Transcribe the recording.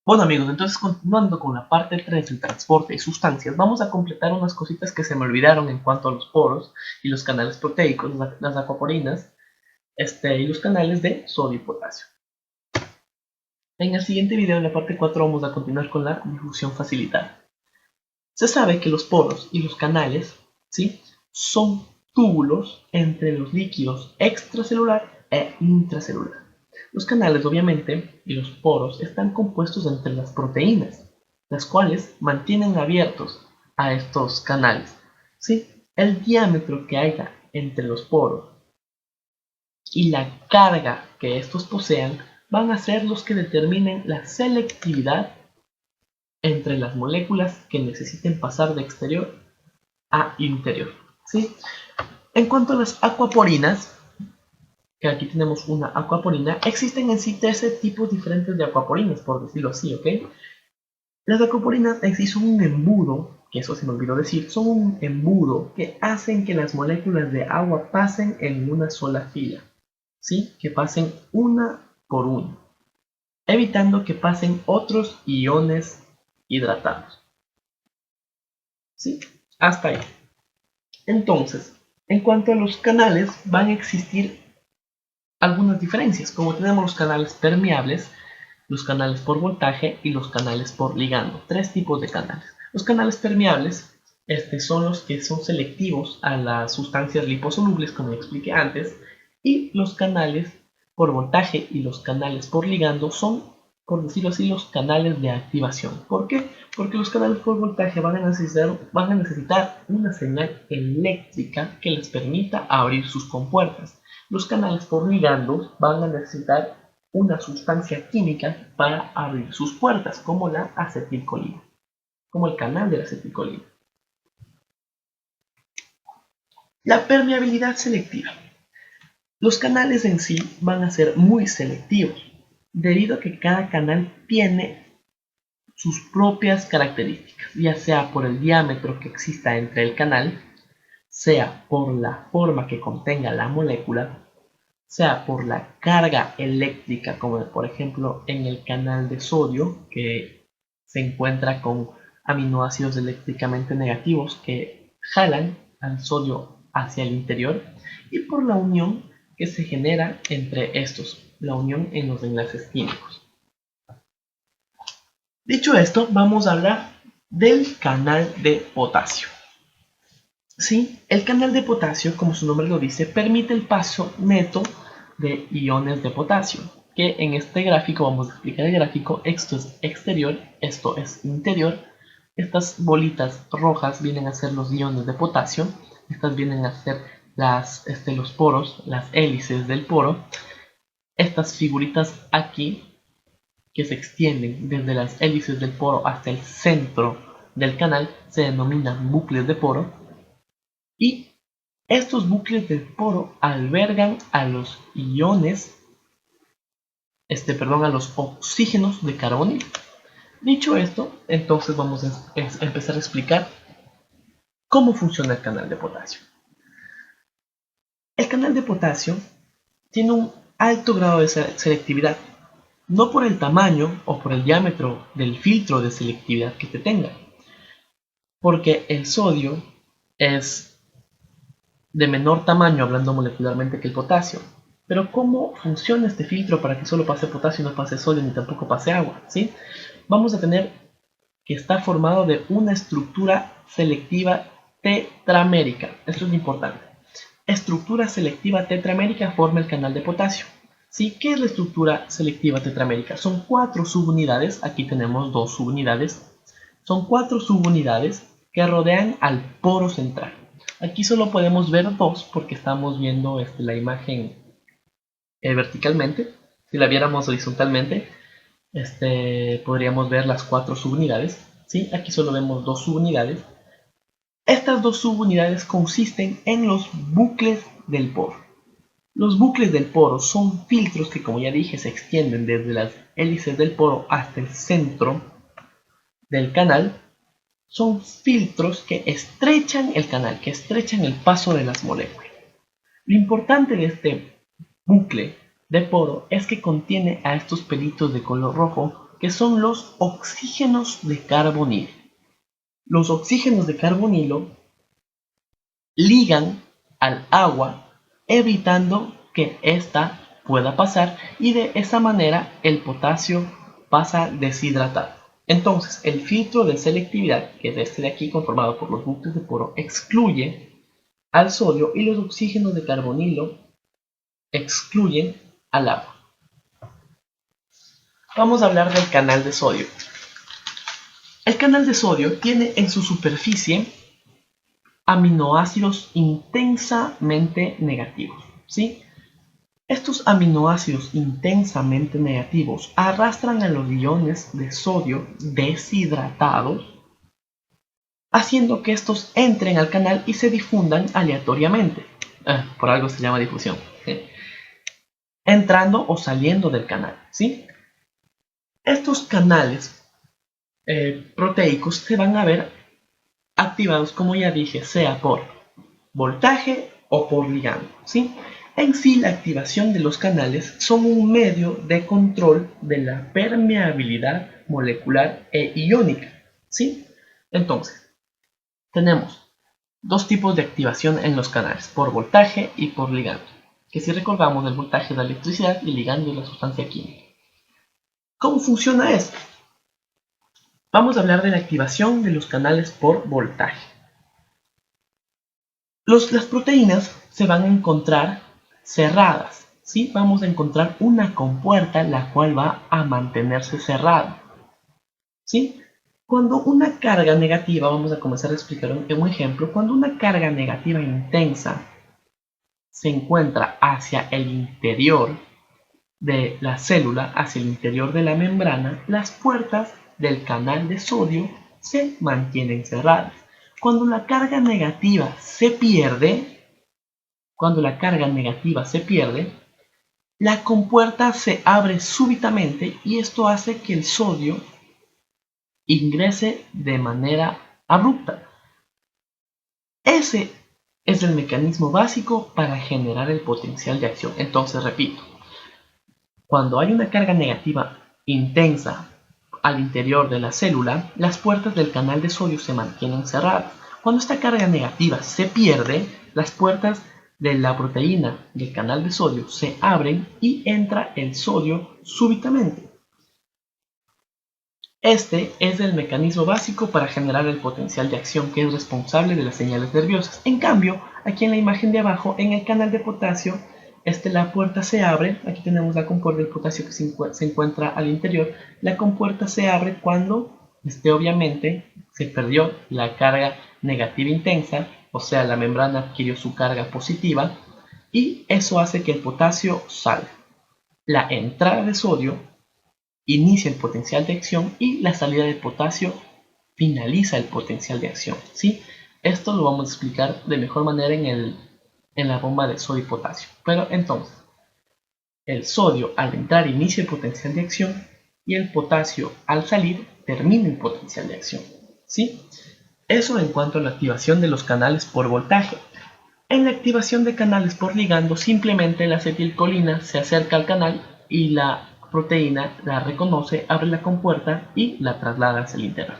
Bueno amigos, entonces continuando con la parte 3 del transporte de sustancias, vamos a completar unas cositas que se me olvidaron en cuanto a los poros y los canales proteicos, las acuaporinas, y los canales de sodio y potasio. En el siguiente video, en la parte 4, vamos a continuar con la difusión facilitada. Se sabe que los poros y los canales, ¿sí?, son túbulos entre los líquidos extracelular e intracelular. Los canales, obviamente, y los poros están compuestos entre las proteínas, las cuales mantienen abiertos a estos canales. ¿Sí? El diámetro que haya entre los poros y la carga que estos posean van a ser los que determinen la selectividad entre las moléculas que necesiten pasar de exterior a interior. ¿Sí? En cuanto a las acuaporinas, que aquí tenemos una acuaporina, existen en sí 13 tipos diferentes de acuaporinas, por decirlo así, ¿ok? Las acuaporinas en sí son un embudo, que eso se me olvidó decir, son un embudo que hacen que las moléculas de agua pasen en una sola fila, ¿sí? Que pasen una por una, evitando que pasen otros iones hidratados, ¿sí? Hasta ahí. Entonces, en cuanto a los canales, van a existir algunas diferencias, como tenemos los canales permeables, los canales por voltaje y los canales por ligando. Tres tipos de canales. Los canales permeables son los que son selectivos a las sustancias liposolubles, como ya expliqué antes, y los canales por voltaje y los canales por ligando son, por decirlo así, los canales de activación. ¿Por qué? Porque los canales por voltaje van a necesitar una señal eléctrica que les permita abrir sus compuertas. Los canales por ligando van a necesitar una sustancia química para abrir sus puertas, como la acetilcolina, como el canal de la acetilcolina. La permeabilidad selectiva. Los canales en sí van a ser muy selectivos, debido a que cada canal tiene sus propias características, ya sea por el diámetro que exista entre el canal, sea por la forma que contenga la molécula, sea por la carga eléctrica, como por ejemplo en el canal de sodio, que se encuentra con aminoácidos eléctricamente negativos que jalan al sodio hacia el interior, y por la unión que se genera entre estos, la unión en los enlaces químicos. Dicho esto, vamos a hablar del canal de potasio. Sí, el canal de potasio, como su nombre lo dice, permite el paso neto de iones de potasio, que en este gráfico vamos a explicar el gráfico. Esto es exterior, esto es interior. Estas bolitas rojas vienen a ser los iones de potasio, estas vienen a ser los poros, las hélices del poro. Estas figuritas aquí, que se extienden desde las hélices del poro hasta el centro del canal, se denominan bucles de poro, y estos bucles del poro albergan a los iones, a los oxígenos de carbonilo. Dicho esto, entonces vamos a empezar a explicar cómo funciona el canal de potasio. El canal de potasio tiene un alto grado de selectividad, no por el tamaño o por el diámetro del filtro de selectividad que te tenga, porque el sodio es de menor tamaño, hablando molecularmente, que el potasio. Pero ¿cómo funciona este filtro para que solo pase potasio y no pase sodio ni tampoco pase agua? ¿Sí? Vamos a tener que está formado de una estructura selectiva tetramérica. Esto es lo importante. Estructura selectiva tetramérica forma el canal de potasio. ¿Sí? ¿Qué es la estructura selectiva tetramérica? Son 4 subunidades. Aquí tenemos 2 subunidades. Son 4 subunidades que rodean al poro central. Aquí solo podemos ver 2 porque estamos viendo la imagen verticalmente. Si la viéramos horizontalmente, podríamos ver las 4 subunidades. ¿Sí? Aquí solo vemos 2 subunidades. Estas 2 subunidades consisten en los bucles del poro. Los bucles del poro son filtros que, como ya dije, se extienden desde las hélices del poro hasta el centro del canal. Son filtros que estrechan el canal, que estrechan el paso de las moléculas. Lo importante de este bucle de poro es que contiene a estos pelitos de color rojo que son los oxígenos de carbonilo. Los oxígenos de carbonilo ligan al agua evitando que ésta pueda pasar y de esa manera el potasio pasa deshidratado. Entonces el filtro de selectividad, que es este de aquí conformado por los núcleos de poro, excluye al sodio y los oxígenos de carbonilo excluyen al agua. Vamos a hablar del canal de sodio. El canal de sodio tiene en su superficie aminoácidos intensamente negativos, ¿sí? Estos aminoácidos intensamente negativos arrastran a los iones de sodio deshidratados, haciendo que estos entren al canal y se difundan aleatoriamente. Por algo se llama difusión. Entrando o saliendo del canal, ¿sí? Estos canales proteicos se van a ver activados, como ya dije, sea por voltaje o por ligando, ¿sí? En sí, la activación de los canales son un medio de control de la permeabilidad molecular e iónica, ¿sí? Entonces, tenemos dos tipos de activación en los canales, por voltaje y por ligando, que si recordamos, el voltaje es la electricidad y el ligando es la sustancia química. ¿Cómo funciona esto? Vamos a hablar de la activación de los canales por voltaje. Las proteínas se van a encontrar cerradas, ¿sí? Vamos a encontrar una compuerta la cual va a mantenerse cerrada, ¿sí? Cuando una carga negativa, vamos a comenzar a explicar un ejemplo, cuando una carga negativa intensa se encuentra hacia el interior de la célula, hacia el interior de la membrana, las puertas del canal de sodio se mantienen cerradas. Cuando la carga negativa se pierde, la compuerta se abre súbitamente y esto hace que el sodio ingrese de manera abrupta. Ese es el mecanismo básico para generar el potencial de acción. Entonces, repito, cuando hay una carga negativa intensa al interior de la célula, las puertas del canal de sodio se mantienen cerradas. Cuando esta carga negativa se pierde, las puertas de la proteína del canal de sodio se abren y entra el sodio súbitamente. Este es el mecanismo básico para generar el potencial de acción que es responsable de las señales nerviosas. En cambio, aquí en la imagen de abajo, en el canal de potasio, la puerta se abre. Aquí tenemos la compuerta del potasio que se encuentra al interior. La compuerta se abre cuando, obviamente, se perdió la carga negativa intensa, o sea, la membrana adquirió su carga positiva, y eso hace que el potasio salga. La entrada de sodio inicia el potencial de acción y la salida de potasio finaliza el potencial de acción, ¿sí? Esto lo vamos a explicar de mejor manera en la bomba de sodio y potasio. Pero entonces, el sodio al entrar inicia el potencial de acción y el potasio al salir termina el potencial de acción, ¿sí? Eso en cuanto a la activación de los canales por voltaje. En la activación de canales por ligando, simplemente la acetilcolina se acerca al canal y la proteína la reconoce, abre la compuerta y la traslada hacia el interior.